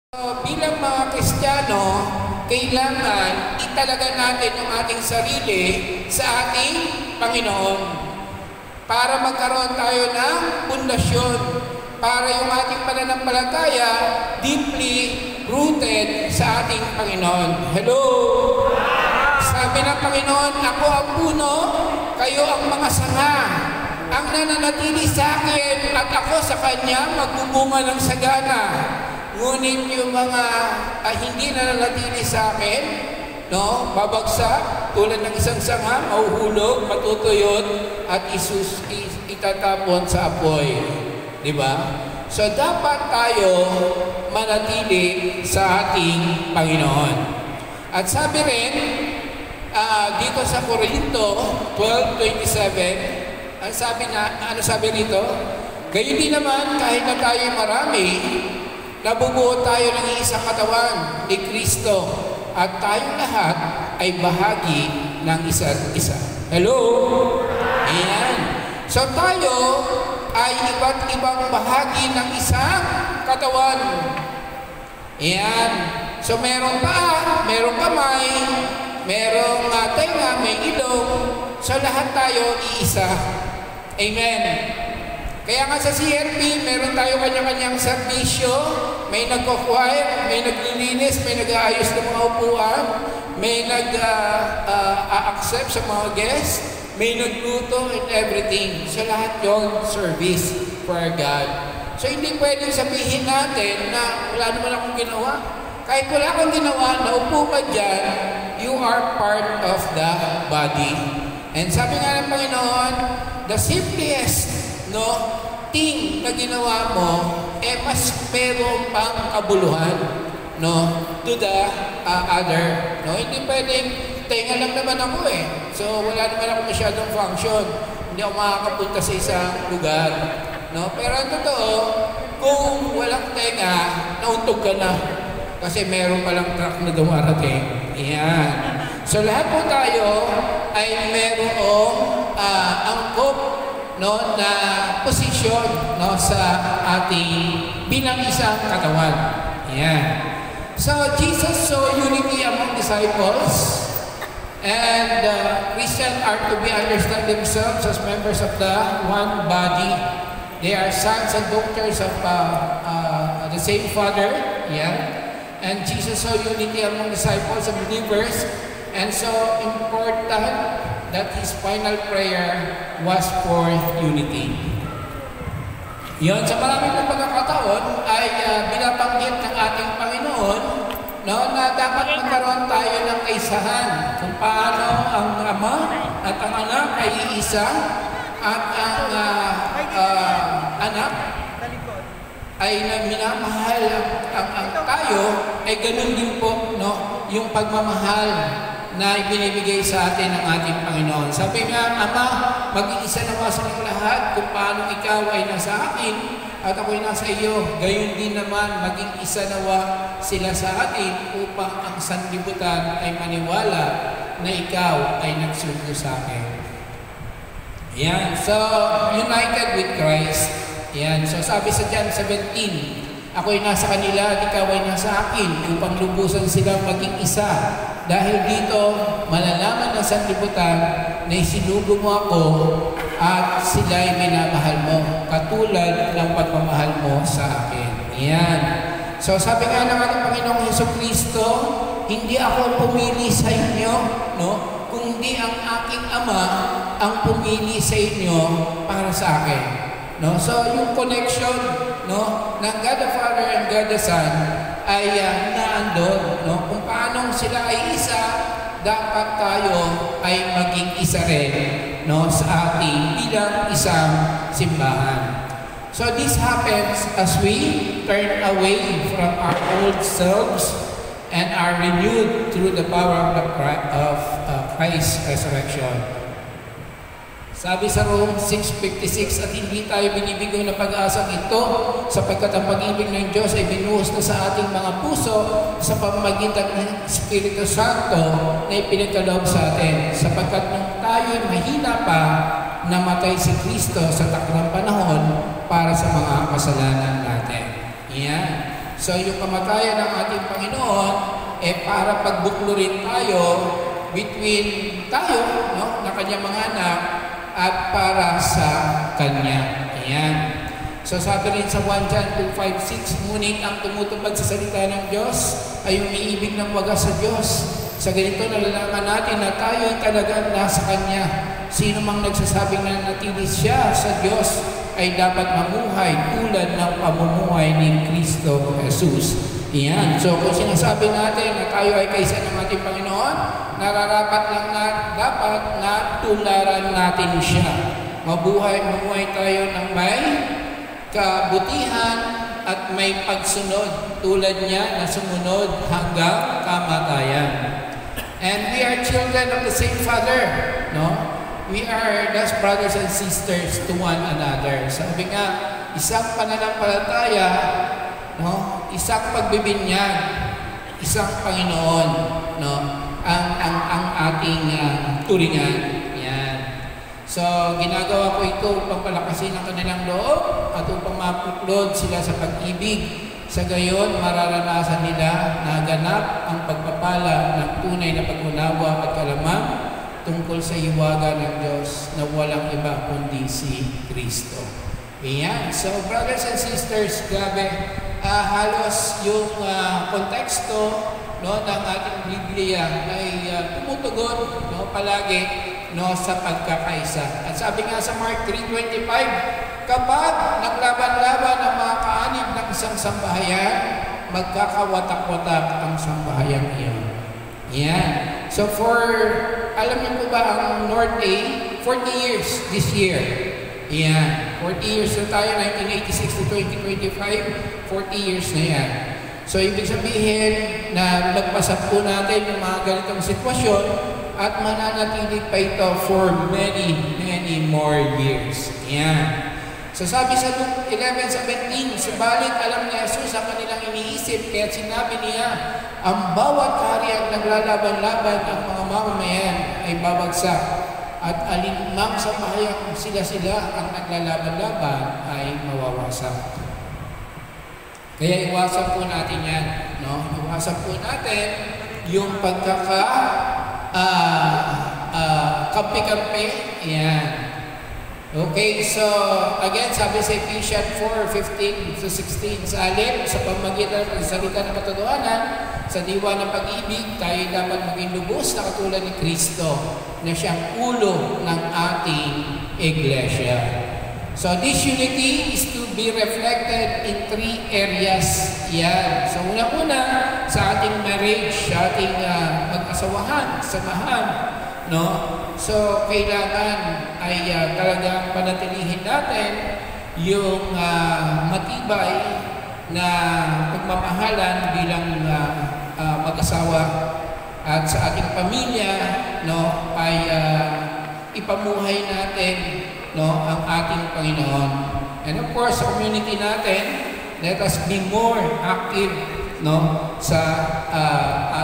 So, bilang mga Kristiyano, kailangan italaga natin yung ating sarili sa ating Panginoon para magkaroon tayo ng pundasyon, para yung ating pananampalataya deeply rooted sa ating Panginoon. Hello! Sabi ng Panginoon, ako ang puno, kayo ang mga sanga. Ang nananatili sa akin at ako sa Kanya, magbubunga ng sagana. Ngunit yung mga hindi nananatili sa akin, no, babagsak tulad ng isang sanga, mahuhulog, matutuyot, at itatapon sa apoy. Diba? So, dapat tayo manatili sa ating Panginoon. At sabi rin, dito sa Corinto 12:27, ano sabi rito? Gayon din naman, kahit na tayo marami, nabubuo tayo ng isang katawan ni Kristo at tayong lahat ay bahagi ng isa't isa. Hello? Ayan. So tayo ay iba't ibang bahagi ng isang katawan. Ayan. So meron paa, meron kamay, merong tenga, may ilong. So lahat tayo iisa. Amen. Kaya nga sa CNP, meron tayo kanya-kanyang serbisyo, may nagko-choir, may naglilinis, may nag-aayos ng mga upuan, may nag-accept sa mga guests, may nagluto and everything. So lahat yon service for God. So hindi pwedeng sabihin natin na wala naman akong ginawa. Kahit wala akong ginawa, naupo ka dyan, you are part of the body. And sabi nga ng Panginoon, the simplest thing na ginawa mo, mas meron pang kabuluhan, to the other. Hindi pwedeng, tenga lang naman ako So, wala naman ako masyadong function. Hindi ako makakapunta sa isang lugar. Pero ang totoo, kung walang tenga, nauntog ka na. Kasi meron palang truck na dumarating. Ayan. So, lahat po tayo ay merong angkop na posisyon sa ating bilang isang katawan. Ayan. So, Jesus saw unity among disciples, and Christians are to be understand themselves as members of the one body. They are sons and daughters of the same Father. Yeah. And Jesus saw unity among disciples and believers, and so important that His final prayer was for unity. Yon, sa maraming pagkakataon ay binabanggit ng ating Panginoon na dapat magkaroon tayo ng kaisahan kung paano ang Ama at ang Anak ay iisa at ang Anak ay minamahal ang tayo ay ganun din po yung pagmamahal na ibinibigay sa atin ng ating Panginoon. Sabi nga, Ama, mag-iisa nawa sa lahat kung paano ikaw ay nasa akin at ako'y nasa iyo. Gayon din naman, maging isa nawa sila sa atin upang ang sanlibutan ay maniwala na ikaw ay nagsugo sa akin. Ayan. So, united with Christ. Ayan. So, sabi sa John 17, ako'y nasa kanila at ikaw ay nasa akin upang lubusan silang maging isa. Dahil dito, malalaman ng sanlibutan na isinugo mo ako at sila'y minamahal mo, katulad ng pagmamahal mo sa akin. Ayan. So sabi nga ng ating Panginoong Jesucristo, hindi ako pumili sa inyo, kundi ang aking Ama ang pumili sa inyo para sa akin. So yung connection ng God the Father and God the Son ay naandun. Kung paano sila ay isa, dapat tayo ay maging isa rin sa ating bilang isang simbahan. So this happens as we turn away from our old selves and are renewed through the power of Christ's resurrection. Sabi sa Rome 6:56, at hindi tayo binibigo ng pag-asang ito sapagkat ang pag-ibig ng Diyos ay binuhos na sa ating mga puso sa pamamagitan ng Espiritu Santo na ipinagkaloob sa atin. Sapagkat nung tayo ay mahina pa, namatay si Kristo sa takdang panahon para sa mga kasalanan natin. Yan. So yung kamatayan ng ating Panginoon, para pagbuklurin tayo between tayo, no, na kanyang mga anak, at para sa Kanya. Ayan. So sabi rin sa 1 John 2:5-6, ngunit ang tumutupad sa salita ng Diyos ay umiibig ng wagas sa Diyos. Sa ganito nalalaman natin na tayo ay talagang nasa Kanya. Sino mang nagsasabing na natili siya sa Diyos ay dapat mamuhay tulad ng pamumuhay ni Kristo Jesus. Iyan. So kung sinasabi natin na tayo ay kaisa ng ating Panginoon, nararapat lang na dapat na tularan natin siya. Mamuhay tayo ng may kabutihan at may pagsunod tulad niya na sumunod hanggang kamatayan. And we are children of the same Father, no? We are thus brothers and sisters to one another. Sabi nga, isang pananampalataya, no? Isang pagbibinyag, isang Panginoon, no? Ang ating turingan. Yan. So, ginagawa ko ito upang palakasin ang kanilang loob at upang mapuklod sila sa pag-ibig. Sa gayon, mararanasan nila na ganap ang pagpapala ng tunay na pag-unawa at kalamang tungkol sa hiwaga ng Diyos na walang iba kundi si Kristo. Ayan. So, brothers and sisters, grabe, halos yung konteksto, no, ng ating Biblia ay tumutugon, no, palagi, no, sa pagkakaisa. At sabi nga sa Mark 3:25, kapag naglaban-laban ang mga kaanib ng isang sambahayan, magkakawatak-watak ang sambahayan iyon. Yan. So alam niyo po ba ang North A, 40 years this year. Yan. 40 years na tayo, 1986 to 2025, 40 years na yan. So ibig sabihin na nagpasap po natin yung mga ganitong sitwasyon at mananatili pa ito for many, many more years. Yan. So sabi sa Luke 11:17, subalit alam ni Jesus ang kanilang iniisip, kaya sinabi niya, ang bawat hari ang naglalaban-laban ang mga mamamayan ay babagsak, at alinmang sa bahayang sila ang naglalaban-laban ay mawawasak. Kaya iwasan po natin yan, no? Iwasan po natin yung kampi-kampi. Yan. Okay, so again, sabi sa Ephesians 4:15-16, sa alip, sa pamagitan ng salita ng katotohanan, sa diwa ng pag-ibig, tayo dapat maging lubos na katulad ni Kristo, na siyang ulo ng ating iglesia. So this unity is to be reflected in 3 areas. Yan. So una-una, sa ating marriage, sa ating mag-asawahan, samahan, no? So kailangan ay talagang panatilihin natin yung matibay na pagmamahalan bilang mag-asawa, at sa ating pamilya, no, ay ipamuhay natin, no, ang ating Panginoon. And of course, sa community natin, let us be more active, no, sa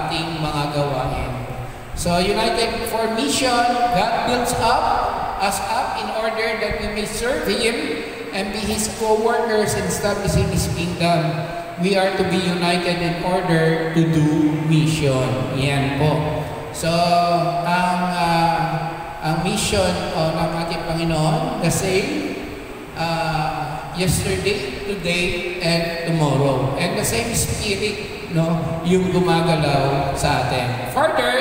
ating mga gawain. So, united for mission, God builds us up in order that we may serve Him and be His co-workers in establishing His kingdom. We are to be united in order to do mission. Yan po. So, ang mission ng ating Panginoon, the same, yesterday, today, and tomorrow. And the same spirit, no, yung gumagalaw sa atin. Further,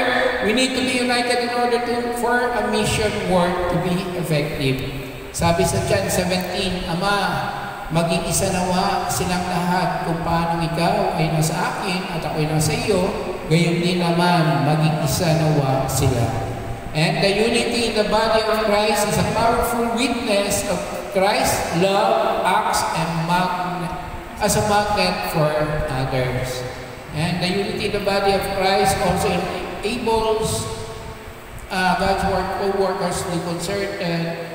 we need to be united in order for a mission work to be effective. Sabi sa John 17, Ama, maging isa nawa silang lahat kung paano ikaw ay nasa akin at ako ay nasa iyo, gayon din naman maging isa nawa sila. And the unity in the body of Christ is a powerful witness of Christ's love acts as a magnet for others. And the unity in the body of Christ also enables God's co-workers to concerted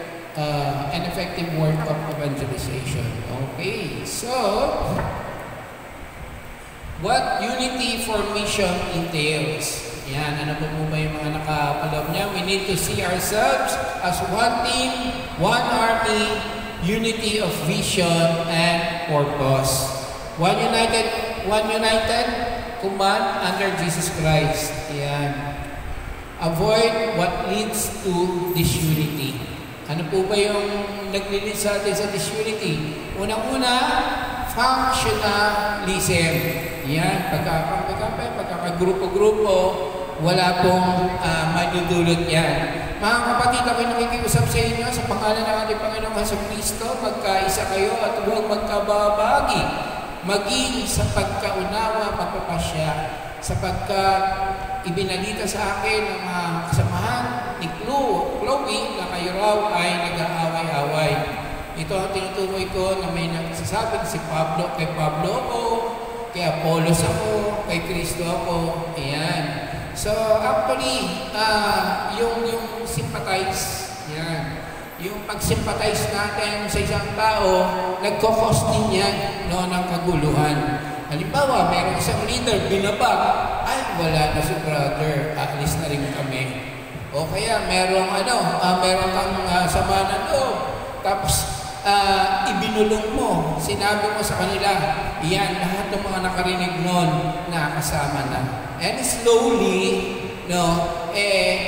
and effective work of evangelization. Okay, so what unity for mission entails? Yan, ano po ba yung mga nakapaloob niya? We need to see ourselves as one team, one army, unity of vision and purpose. One united one united command under Jesus Christ. Yan. Avoid what leads to disunity. Ano po ba yung naglilid sa atin sa disunity? Unang-una, functionalism. Yan, pagkakagrupo-grupo, wala pong madudulot yan. Mga kapatid, ako'y nakikiusap sa inyo sa pangalan ng ating Panginoong Jesucristo, magkaisa kayo at huwag magkababagi. Maging sa pagkaunawa, pagpapasya, sapagkat ibinalita sa akin ng mga kasamahan ni Chloe na kayo raw ay nag-aaway-away. Ito ang tinutukoy ko na may nagsasabi si Pablo, kay Pablo ako, kay Apollos ako, kay Kristo ako. Ayan. So actually, yung sympathize, yan. Yung pag-sympathize natin sa isang tao, nagkakos din yan ng kaguluhan. Halimbawa, mayroong isang leader, binabag, ay wala na si brother, alis na rin kami. O kaya merong kang sama ng loob, tapos ibinulong mo, sinabi mo sa kanila, yan, lahat ng mga nakarinig nun, nakasama na. And slowly,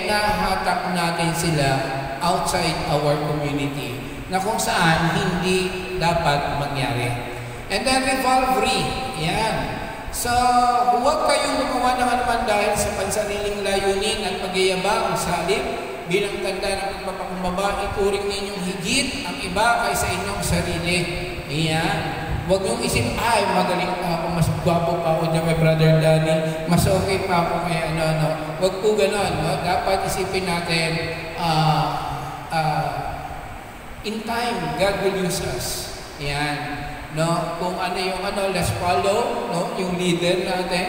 nahatak natin sila outside our community na kung saan hindi dapat mangyari. And then rivalry, yan. So, huwag kayong gumawa ng anuman dahil sa pansariling layunin at pagyayabang sa halip bilang tanda ng pagpapakumbaba, ituring ninyong higit ang iba kaysa inyong sarili. Yan. Huwag niyong isip, ay, magaling pa ako, mas gwapo pa ako niya kay Brother Danny, mas okay pa ako kay ano. Huwag po ganon. No? Dapat isipin natin, in time, God will use us. Yan. No? Kung ano yung let's follow, no? Yung leader natin.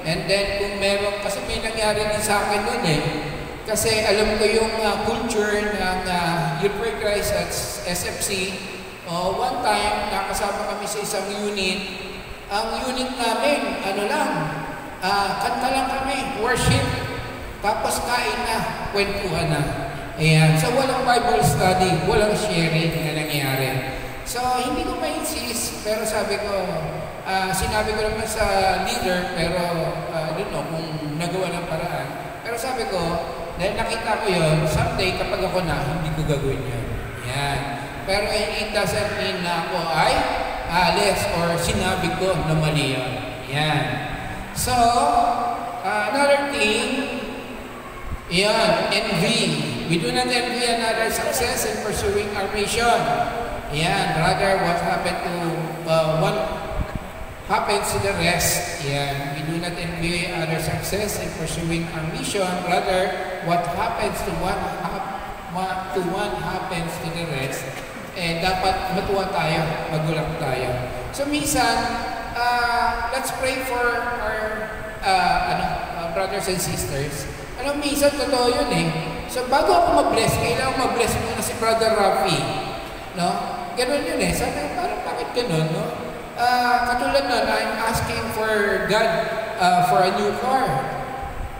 And then, kung meron, kasi may nangyari din sa akin nun Kasi alam ko yung culture ng Youth for Christ at SFC. One time, nakasama kami sa isang unit. Ang unit namin, kanta lang kami, worship. Tapos kain na, kwentuhan na. Ayan. So, walang Bible study, walang sharing na nangyari. So, hindi ko ma-insist, pero sabi ko, sinabi ko naman sa leader, pero I don't know kung nagawa ng paraan. Pero sabi ko, dahil nakita ko yun, someday kapag ako na, hindi ko gagawin yun. Ayan. Pero it doesn't mean na ako ay alis or sinabi ko na mali yun. Yan. So, another thing, envy. We do not envy another success in pursuing our mission. Yan. Rather, what happened to one happens to the rest. Yan. We do not envy other success in pursuing our mission. Rather, what happens to one happens to the rest. Dapat matuwa tayo, magulak tayo. So minsan, let's pray for our brothers and sisters. Minsan totoo yun So bago ako mag-bless, kailangan mag-bless muna si Brother Rafi. No? Ganun yun Sabi ko, parang bakit ganun, no? Katulad nun, I'm asking for God for a new car.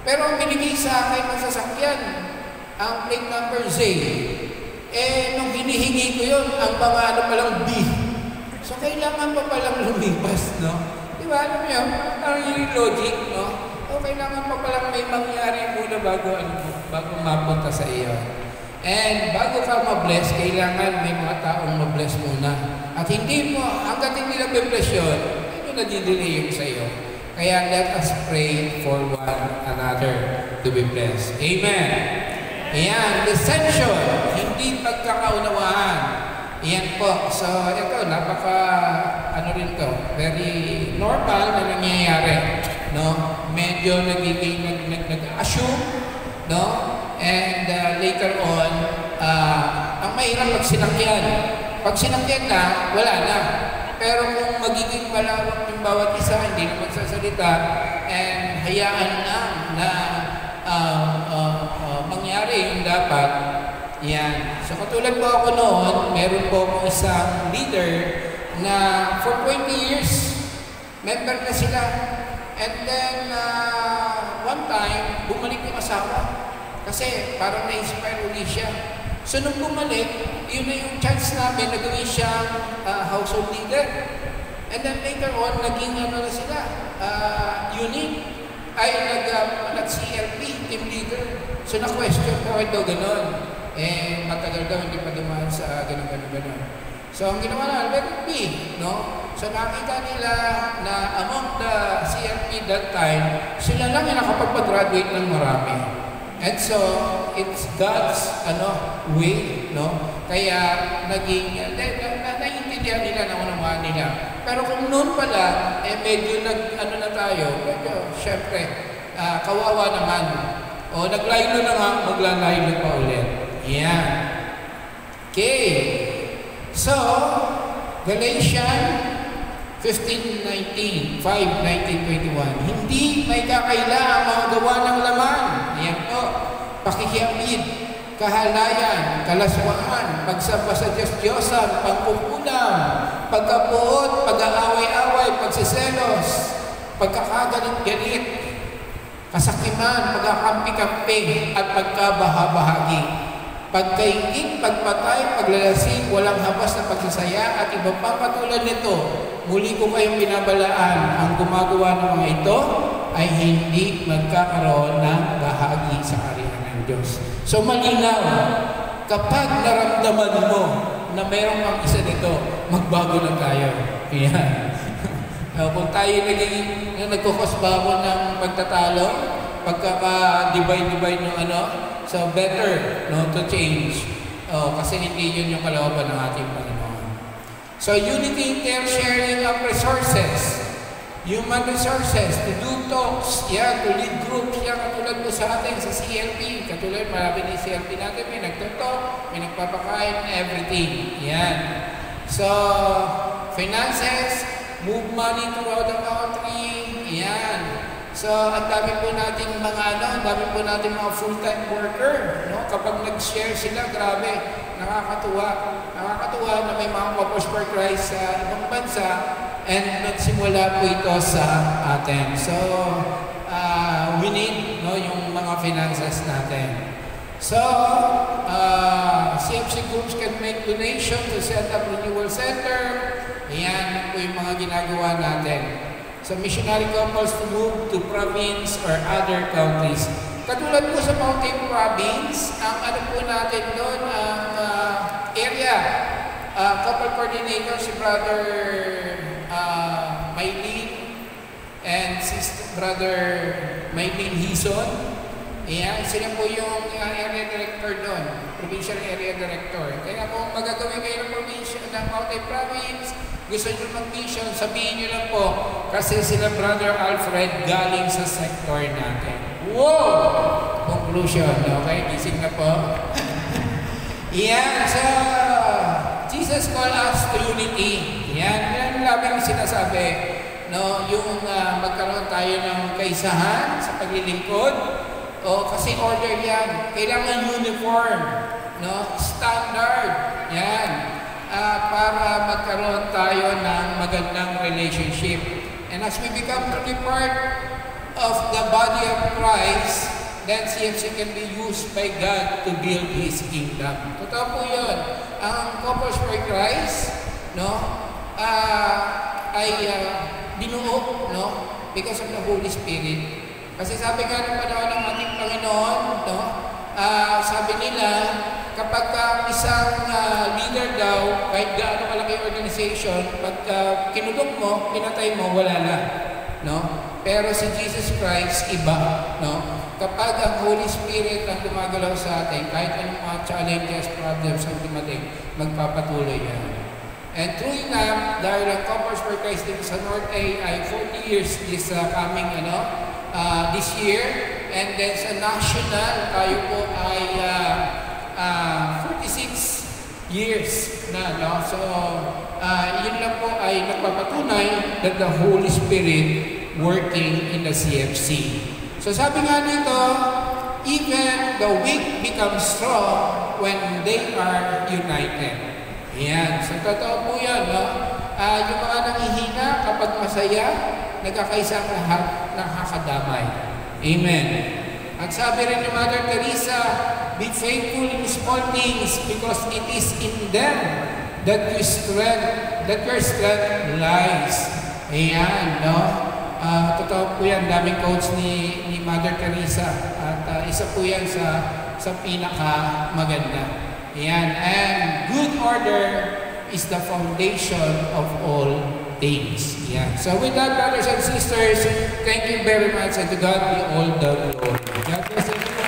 Pero ang binigay sa akin ng sasakyan, ang plate number Z. Nung hinihingi ko yun, ang mga palang B. So, kailangan pa palang lumipas, no? Diba, alam niyo, parang yung logic, no? O, kailangan pa palang may mangyari muna bago mapunta sa iyo. And bago ka ma-bless, kailangan may mga taong ma-bless muna. At hindi mo, hanggat hindi na-bless yun, ito nadidelay yung sa iyo. Kaya let us pray for one another to be blessed. Amen. Ayan, dissension, hindi pagkakaunawaan. Ayan po. So, ito, very normal na nangyayari. No? Medyo nag-assume, no? And later on, ang mahirap pag sinakyan. Pag sinakyan na, wala na. Pero kung magiging malawak yung bawat isa, hindi na magsasalita, and hayaan na mangyari yung dapat, yan. So katulad po ako noon, meron po akong isang leader na for 20 years, member na sila. And then, one time, bumalik yung asawa. Kasi parang na-inspire ulit siya. So nung bumalik, yun na yung chance namin na gawin siyang household leader. And then later on, naging ano na sila, unit, ay nag-CLP, team leader. So na-question po daw gano'n. Eh, matagal daw, hindi pa dumaan sa gano'n. So ang ginawa na, let it be, no? So nakita nila na among the CLP that time, sila lang yung nakapag-graduate ng marami. And so, it's God's way, no? Kaya naging, naiintindihan nila, naunawaan nila. Pero kung noon pala, medyo na tayo, medyo, syempre, kawawa naman. O, naglaylo na nga, maglalaylo pa ulit. Yan. Okay. So, Galatians 15:19, 5:19-21. Hindi may kakaila ang mga gawa ng laman. Yan po. Pakikiapid, kahalayan, kalaswaan, pagsamba sa Diyos-Diyosan, pagkukulam, pagkapuot, pag-aaway-away, pagsiselos, pagkakagalit-galit, kasakiman, pagkakampi-kampi, at pagkabahabahagi. Pagkaingin, pagpatay, paglalasing, walang habas na pagsasaya, at iba pang katulad nito. Muli ko kayong binabalaan, ang gumagawa ng mga ito ay hindi magkakaroon ng bahagi sa kaharian ng Diyos. So malinaw, kapag naramdaman mo na mayroong ang isa nito, magbago na tayo. Yan. Kung tayo nagkukosbaho ng pagtatalo, pagkaka-divide ng so better to change. Kasi hindi yun yung kalooban ng ating Panginoon. So unity entails sharing of resources, human resources, to do talks, to lead groups, katulad po sa atin sa CLP, katulad marami din CLP natin, may nagtutok, may nagpapakain, everything. Yan. So, finances, move money throughout the country, yan. So, ang dami po nating mga mga full-time worker, no? Kapag nag-share sila, grabe, nakakatuwa. Nakakatuwa na may mga Coppers for Christ sa ibang bansa and nagsimula po ito sa atin. So, we need yung mga finances natin. So, CFC groups can make donation to set up renewal center. Yan po yung mga ginagawa natin. So, missionary couples to move to province or other countries. Katulad po sa Mountain Province, ang po natin doon, ang area, couple coordinator, si Brother Maylene and Brother Maylene Hison. Ayan, sila po yung area director doon, provincial area director. Kaya kung magagawin kayo ng provincial ng Mountain Province, gusto nyo mag-mission, sabihin nyo lang po, kasi sila Brother Alfred galing sa sector natin. Wow! Conclusion, okay? Gising na po. Yan, so, Jesus called us to unity. Yan labing sinasabi, no? Yung magkaroon tayo ng kaisahan sa paglilingkod, kasi order yan. Kailangan uniform, no? Standard, yan. Para magkaroon tayo ng magandang relationship. And as we become truly part of the body of Christ, then CFC can be used by God to build His kingdom. Totoo po yun. Ang Coppers for Christ, ay binuo, because of the Holy Spirit. Kasi sabi nga ng panahon ng ating Panginoon, sabi nila, kapag isang leader daw, kahit gaano kalaki organization, pag kinulong mo, pinatay mo, wala na. No? Pero si Jesus Christ, iba. No? Kapag ang Holy Spirit ang gumagalaw sa atin, kahit anong mga challenges, problems ang dumating, magpapatuloy yan. And true enough, dahil ang Coppers for Christ dito sa North A ay 40 years this coming, this year. And then sa national, tayo po ay 46 years na, no? So, yun lang po ay nagpapatunay that the Holy Spirit working in the CFC. So, sabi nga dito, even the weak become strong when they are united. Yan. So, totoo po yan, no? Yung mga nanghihina, kapag masaya, nagkakaisa ang lahat, nakakadamay. Amen. At sabi rin ni Mother Teresa, be faithful in small things because it is in them that you strength that your strength lies. Ayan, no? Totoo po yan, daming quotes ni Mother Teresa. At isa po yan sa pinaka-maganda. Ayan, and good order is the foundation of all things. Ayan. So with that, brothers and sisters, thank you very much, and to God be all the glory. God bless you.